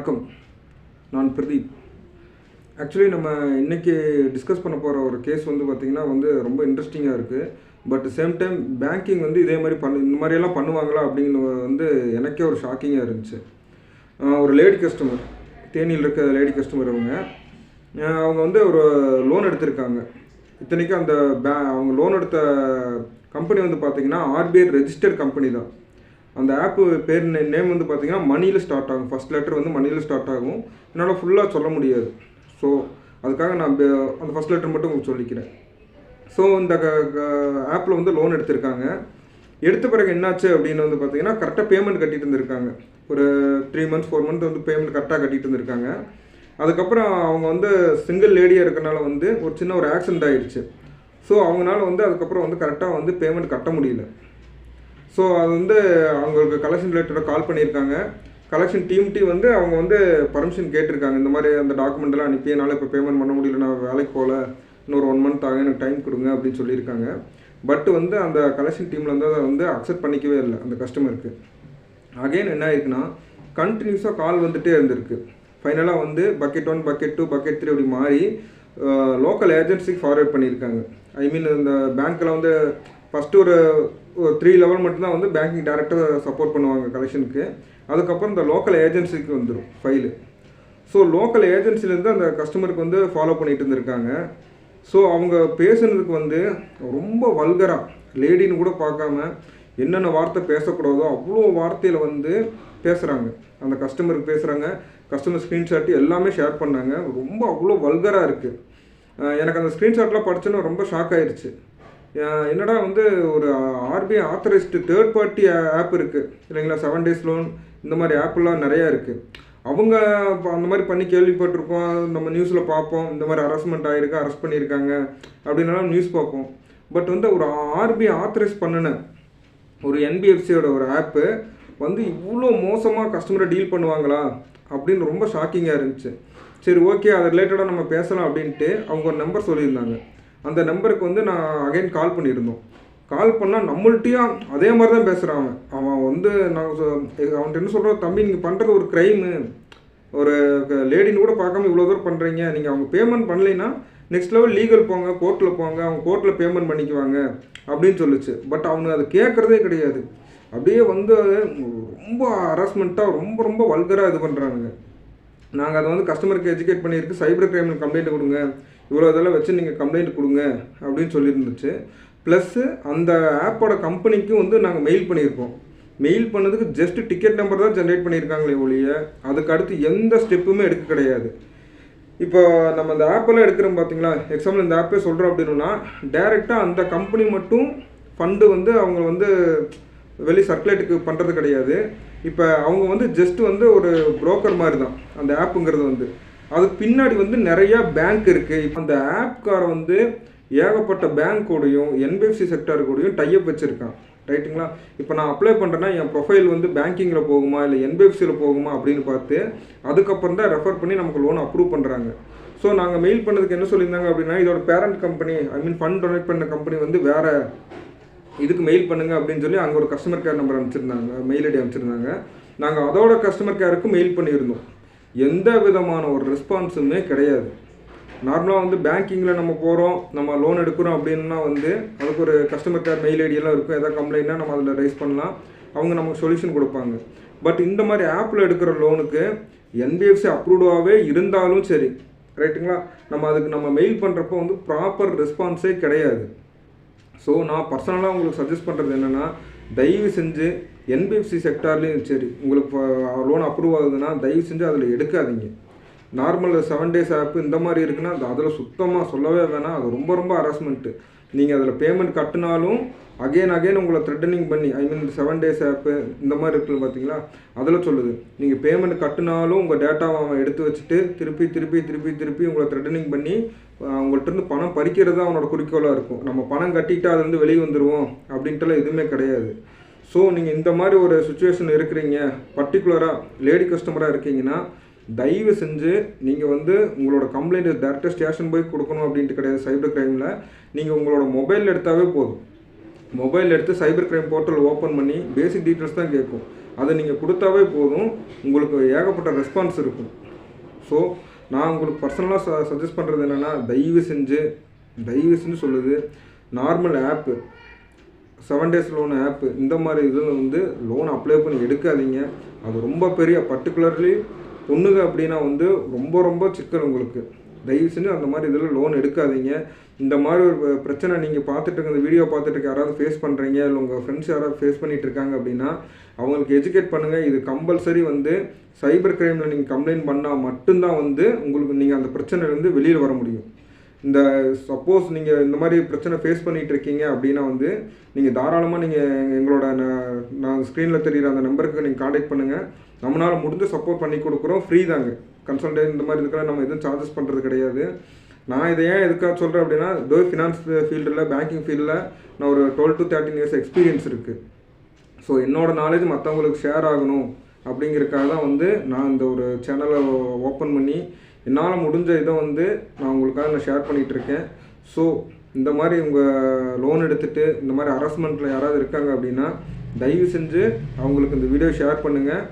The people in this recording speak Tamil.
வணக்கம். நான் பிரதீப். ஆக்சுவலி நம்ம இன்றைக்கி டிஸ்கஸ் பண்ண போகிற ஒரு கேஸ் பார்த்திங்கன்னா ரொம்ப இன்ட்ரெஸ்டிங்காக இருக்குது. பட் சேம் டைம் பேங்கிங் இதே மாதிரி இந்த மாதிரியெல்லாம் பண்ணுவாங்களா அப்படிங்கிறது எனக்கே ஒரு ஷாக்கிங்காக இருந்துச்சு. ஒரு லேடி கஸ்டமர், தேனியில் இருக்க லேடி கஸ்டமர் அவங்க ஒரு லோன் எடுத்திருக்காங்க. இத்தனைக்கும் அந்த அவங்க லோன் எடுத்த கம்பெனி பார்த்திங்கன்னா ஆர்பிஐ ரெஜிஸ்டர்ட் கம்பெனி தான். அந்த ஆப்பு பேர் நேம் பார்த்திங்கன்னா மணியில் ஸ்டார்ட் ஆகும். ஃபஸ்ட் லெட்டர் மணியில் ஸ்டார்ட் ஆகும். என்னால் ஃபுல்லாக சொல்ல முடியாது. ஸோ அதுக்காக நான் அந்த ஃபஸ்ட் லெட்டர் மட்டும் உங்களுக்கு சொல்லிக்கிறேன். ஸோ இந்த ஆப்பில் லோன் எடுத்திருக்காங்க. எடுத்த பிறகு என்னாச்சு அப்படின்னு பார்த்திங்கன்னா கரெக்டாக பேமெண்ட் கட்டிகிட்டு இருந்திருக்காங்க. ஒரு 3 months 4 months பேமெண்ட் கரெக்டாக கட்டிகிட்டு இருந்திருக்காங்க. அதுக்கப்புறம் அவங்க சிங்கிள் லேடியாக இருக்கனால ஒரு சின்ன ஒரு ஆக்சிடென்ட் ஆகிடுச்சு. ஸோ அவங்களால அதுக்கப்புறம் கரெக்டாக பேமெண்ட் கட்ட முடியல. ஸோ அது அவங்களுக்கு கலெக்ஷன் ரிலேட்டடாக கால் பண்ணியிருக்காங்க. கலெக்ஷன் டீம் அவங்க பர்மிஷன் கேட்டிருக்காங்க. இந்த மாதிரி அந்த டாக்குமெண்ட்டெல்லாம் அனுப்பி என்னால் இப்போ பேமெண்ட் பண்ண முடியல, நான் வேலைக்கு போகல, இன்னொரு 1 month ஆகும், எனக்கு டைம் கொடுங்க அப்படின்னு சொல்லியிருக்காங்க. பட் அந்த கலெக்ஷன் டீமில் அதை அக்செப்ட் பண்ணிக்கவே இல்லை அந்த கஸ்டமருக்கு. அகெயின் என்ன ஆயிருக்குன்னா கண்டினியூஸாக கால் வந்துகிட்டே இருந்திருக்கு. ஃபைனலாக பக்கெட் 1 பக்கெட் 2 பக்கெட் 3 அப்படி மாறி லோக்கல் ஏஜென்சிக்கு ஃபார்வேர்ட் பண்ணியிருக்காங்க. ஐ மீன் இந்த பேங்க்கில் ஃபஸ்ட்டு ஒரு 3 level மட்டும்தான் பேங்கிங் டைரெக்டாக சப்போர்ட் பண்ணுவாங்க கலெக்ஷனுக்கு. அதுக்கப்புறம் இந்த லோக்கல் ஏஜென்சிக்கு வந்துடும் ஃபைலு. ஸோ லோக்கல் ஏஜென்சிலேருந்து அந்த கஸ்டமருக்கு ஃபாலோ பண்ணிகிட்டு இருந்திருக்காங்க. ஸோ அவங்க பேசுனதுக்கு ரொம்ப வல்கராக, லேடின்னு கூட பார்க்காம என்னென்ன வார்த்தை பேசக்கூடாதோ அவ்வளோ வார்த்தையில் பேசுகிறாங்க. அந்த கஸ்டமருக்கு பேசுகிறாங்க. கஸ்டமர் ஸ்க்ரீன்ஷாட்டு எல்லாமே ஷேர் பண்ணாங்க. ரொம்ப அவ்வளோ வல்கராக இருக்குது. எனக்கு அந்த ஸ்க்ரீன்ஷாட்லாம் படித்தோன்னா ரொம்ப ஷாக் ஆயிடுச்சு. என்னடா ஒரு RBI authorised third party app இருக்குது இல்லைங்களா, 7 days லோன், இந்த மாதிரி ஆப்பெல்லாம் நிறையா இருக்குது. அவங்க அந்த மாதிரி பண்ணி கேள்விப்பட்டிருக்கோம், நம்ம நியூஸில் பார்ப்போம், இந்த மாதிரி ஹராஸ்மெண்ட் ஆகிருக்கு, அரெஸ்ட் பண்ணியிருக்காங்க அப்படின்னாலும் நியூஸ் பார்ப்போம். பட் ஒரு ஆர்பிஐ ஆத்தரைஸ் பண்ணின ஒரு என்பிஎஃப்சியோட ஒரு ஆப்பு இவ்வளோ மோசமாக கஸ்டமரை டீல் பண்ணுவாங்களா அப்படின்னு ரொம்ப ஷாக்கிங்காக இருந்துச்சு. சரி, ஓகே, அது ரிலேட்டடாக நம்ம பேசலாம் அப்படின்ட்டு அவங்க ஒரு நம்பர் சொல்லியிருந்தாங்க. அந்த நம்பருக்கு நான் அகைன் கால் பண்ணியிருந்தோம். கால் பண்ணால் நம்மள்ட்டையும் அதே மாதிரி தான் பேசுகிறான். அவன் நாங்கள் அவன்கிட்ட என்ன சொல்கிறோம், தம்பி நீங்கள் பண்ணுறது ஒரு க்ரைமு, ஒரு லேடின்னு கூட பார்க்காம இவ்வளோ தூரம் பண்ணுறீங்க, நீங்கள் அவங்க பேமெண்ட் பண்ணலைன்னா நெக்ஸ்ட் லெவல் லீகல் போங்க, கோர்ட்டில் போங்க, அவங்க கோர்ட்டில் பேமெண்ட் பண்ணிக்குவாங்க அப்படின்னு சொல்லிச்சு. பட் அவனுக்கு அது கேட்குறதே கிடையாது. அப்படியே ரொம்ப ஹராஸ்மெண்ட்டாக ரொம்ப ரொம்ப வல்கராக இது பண்ணுறானுங்க. நாங்கள் அதை கஸ்டமருக்கு எஜுகேட் பண்ணியிருக்கு, சைபர் கிரைமில் கம்ப்ளைண்ட் கொடுங்க, இவ்வளோ இதெல்லாம் வச்சு நீங்கள் கம்ப்ளைண்ட் கொடுங்க அப்படின்னு சொல்லியிருந்துச்சு. ப்ளஸ்ஸு அந்த ஆப்போட கம்பெனிக்கும் நாங்கள் மெயில் பண்ணியிருக்கோம். மெயில் பண்ணதுக்கு ஜஸ்ட் டிக்கெட் நம்பர் தான் ஜென்ரேட் பண்ணியிருக்காங்களே ஒழிய அதுக்கு அடுத்து எந்த ஸ்டெப்புமே எடுக்க கிடையாது. இப்போ நம்ம இந்த ஆப்பெல்லாம் எடுக்கிறோம் பார்த்தீங்களா, எக்ஸாம்பிள் இந்த ஆப்பே சொல்கிறோம் அப்படின்னா டேரெக்டாக அந்த கம்பெனி மட்டும் ஃபண்டு அவங்க வெளி சர்க்குலேட்டுக்கு பண்ணுறது கிடையாது. இப்போ அவங்க ஜஸ்ட் ஒரு புரோக்கர் மாதிரி தான் அந்த ஆப்புங்கிறது. அதுக்கு பின்னாடி நிறையா பேங்க் இருக்குது. இப்போ அந்த ஆப்கார ஏகப்பட்ட பேங்க்கோடையும் என்பிஎஃப்சி செக்டார் கூடயும் டைப் வச்சுருக்கான், ரைட்டுங்களா. இப்போ நான் அப்ளை பண்ணுறேன்னா என் ப்ரொஃபைல் பேங்கிங்கில் போகுமா இல்லை என்பிஎஃப்சியில் போகுமா அப்படின்னு பார்த்து அதுக்கப்புறம் தான் ரெஃபர் பண்ணி நமக்கு லோன் அப்ரூவ் பண்ணுறாங்க. ஸோ நாங்கள் மெயில் பண்ணதுக்கு என்ன சொல்லியிருந்தாங்க அப்படின்னா, இதோட parent company, I mean fund donate பண்ண கம்பெனி வேறு இதுக்கு மெயில் பண்ணுங்கள் அப்படின்னு சொல்லி அங்கே ஒரு கஸ்டமர் கேர் நம்பர் அனுப்பிச்சிருந்தாங்க, மெயில் ஐடி அனுப்பிச்சிருந்தாங்க. நாங்கள் அதோட கஸ்டமர் கேருக்கு மெயில் பண்ணியிருந்தோம். எந்த விதமான ஒரு ரெஸ்பான்ஸுமே கிடையாது. நார்மலாக பேங்கிங்கில் நம்ம போகிறோம், நம்ம லோன் எடுக்கிறோம் அப்படின்னா அதுக்கு ஒரு கஸ்டமர் கேர் மெயில் ஐடியெல்லாம் இருக்கும். எதாவது கம்ப்ளைண்ட்னா நம்ம அதில் ரைஸ் பண்ணலாம், அவங்க நமக்கு சொல்யூஷன் கொடுப்பாங்க. பட் இந்த மாதிரி ஆப்பில் எடுக்கிற லோனுக்கு என்பிஎஃப்சி அப்ரூவ்டாகவே இருந்தாலும் சரி, ரைட்டுங்களா, நம்ம மெயில் பண்ணுறப்போ ப்ராப்பர் ரெஸ்பான்ஸே கிடையாது. ஸோ நான் பர்சனலாக உங்களுக்கு சஜஸ்ட் பண்ணுறது என்னென்னா, தயவு செஞ்சு என்பிஎஃப்சி செக்டார்லேயும் சரி உங்களுக்கு லோன் அப்ரூவ் ஆகுதுன்னா தயவு செஞ்சு அதில் எடுக்காதீங்க. நார்மல் 7 days ஆப்பு இந்த மாதிரி இருக்குன்னா அதில் சுத்தமாக சொல்லவே வேணாம். அது ரொம்ப ரொம்ப ஹராஸ்மெண்ட்டு. நீங்கள் அதில் பேமெண்ட் கட்டினாலும் அகெயின் உங்களை த்ரெட்டனிங் பண்ணி, ஐ மீன் 7 days ஆப்பு இந்த மாதிரி இருக்குது பார்த்தீங்களா, அதில் சொல்லுது. நீங்கள் பேமெண்ட் கட்டினாலும் உங்கள் டேட்டாவை அவன் எடுத்து வச்சுட்டு திருப்பி உங்களை த்ரெட்டனிங் பண்ணி உங்கள்கிட்ட பணம் பறிக்கிறது தான் அவனோட குறிக்கோளாக இருக்கும். நம்ம பணம் கட்டிட்டு அதுலேருந்து வெளியே வந்துடுவோம் அப்படின்ட்டுலாம் எதுவுமே கிடையாது. ஸோ நீங்கள் இந்த மாதிரி ஒரு சுச்சுவேஷன் இருக்கிறீங்க, பர்டிகுலராக லேடி கஸ்டமராக இருக்கீங்கன்னா தயவு செஞ்சு நீங்கள் உங்களோட கம்ப்ளைண்ட்டை டேரெக்டாக ஸ்டேஷன் போய் கொடுக்கணும் அப்படின்ட்டு கிடையாது. சைபர் கிரைமில் நீங்கள் உங்களோட மொபைல் எடுத்தாவே போதும். மொபைல் எடுத்து சைபர் கிரைம் போர்ட்டல் ஓப்பன் பண்ணி பேசிக் டீட்டெயில்ஸ் தான் கேட்கும். அதை நீங்கள் கொடுத்தாவே போதும், உங்களுக்கு ஏகப்பட்ட ரெஸ்பான்ஸ் இருக்கும். ஸோ நான் உங்களுக்கு பர்சனலாக சஜஸ்ட் பண்ணுறது என்னென்னா, தயவு செஞ்சு சொல்லுது, நார்மல் ஆப்பு 7 days லோன் ஆப்பு இந்த மாதிரி இதில் வந்து லோன் அப்ளை பண்ணி எடுக்காதீங்க. அது ரொம்ப பெரிய பர்டிகுலர்லி பொண்ணுங்க அப்படின்னா வந்து ரொம்ப சிக்கல் உங்களுக்கு. தயவு செஞ்சு அந்த மாதிரி இதில் லோன் எடுக்காதீங்க. இந்த மாதிரி ஒரு பிரச்சனை நீங்கள் பார்த்துட்டு இருக்க இந்த வீடியோ பார்த்துட்டு யாராவது ஃபேஸ் பண்ணுறீங்க, இல்லை உங்கள் ஃப்ரெண்ட்ஸ் யாராவது ஃபேஸ் பண்ணிகிட்டு இருக்காங்க அப்படின்னா அவங்களுக்கு எஜுகேட் பண்ணுங்கள். இது கம்பல்சரி வந்து சைபர் கிரைமில் நீங்கள் கம்ப்ளைண்ட் பண்ணால் மட்டும்தான் வந்து உங்களுக்கு நீங்கள் அந்த பிரச்சனையிலேருந்து வெளியில் வர முடியும். இந்த சப்போஸ் நீங்கள் இந்த மாதிரி பிரச்சனை ஃபேஸ் பண்ணிகிட்டு இருக்கீங்க அப்படின்னா வந்து நீங்கள் தாராளமாக நீங்கள் எங்களோட நான் ஸ்க்ரீனில் தெரிகிற அந்த நம்பருக்கு நீங்கள் காண்டாக்ட் பண்ணுங்கள். நம்மளால் முடிஞ்ச சப்போர்ட் பண்ணி கொடுக்குறோம். ஃப்ரீ தாங்க. கன்சல்டேஷன் இந்த மாதிரி இதுக்கெல்லாம் நம்ம எதுவும் சார்ஜஸ் பண்ணுறது கிடையாது. நான் இதை ஏன் எதுக்காக சொல்கிறேன் அப்படின்னா, ஃபினான்ஸ் ஃபீல்டில் பேங்கிங் ஃபீல்டில் நான் ஒரு 12 to 13 years எக்ஸ்பீரியன்ஸ் இருக்குது. ஸோ என்னோடய நாலேஜ் மற்றவங்களுக்கு ஷேர் ஆகணும் அப்படிங்கிறதுக்காக தான் வந்து நான் இந்த ஒரு சேனலை ஓப்பன் பண்ணி என்னால் முடிஞ்ச இதை வந்து நான் உங்களுக்காக ஷேர் பண்ணிகிட்ருக்கேன். ஸோ இந்த மாதிரி உங்கள் லோன் எடுத்துகிட்டு இந்த மாதிரி ஹராஸ்மெண்ட்டில் யாராவது இருக்காங்க அப்படின்னா தயவு செஞ்சு அவங்களுக்கு இந்த வீடியோ ஷேர் பண்ணுங்கள்.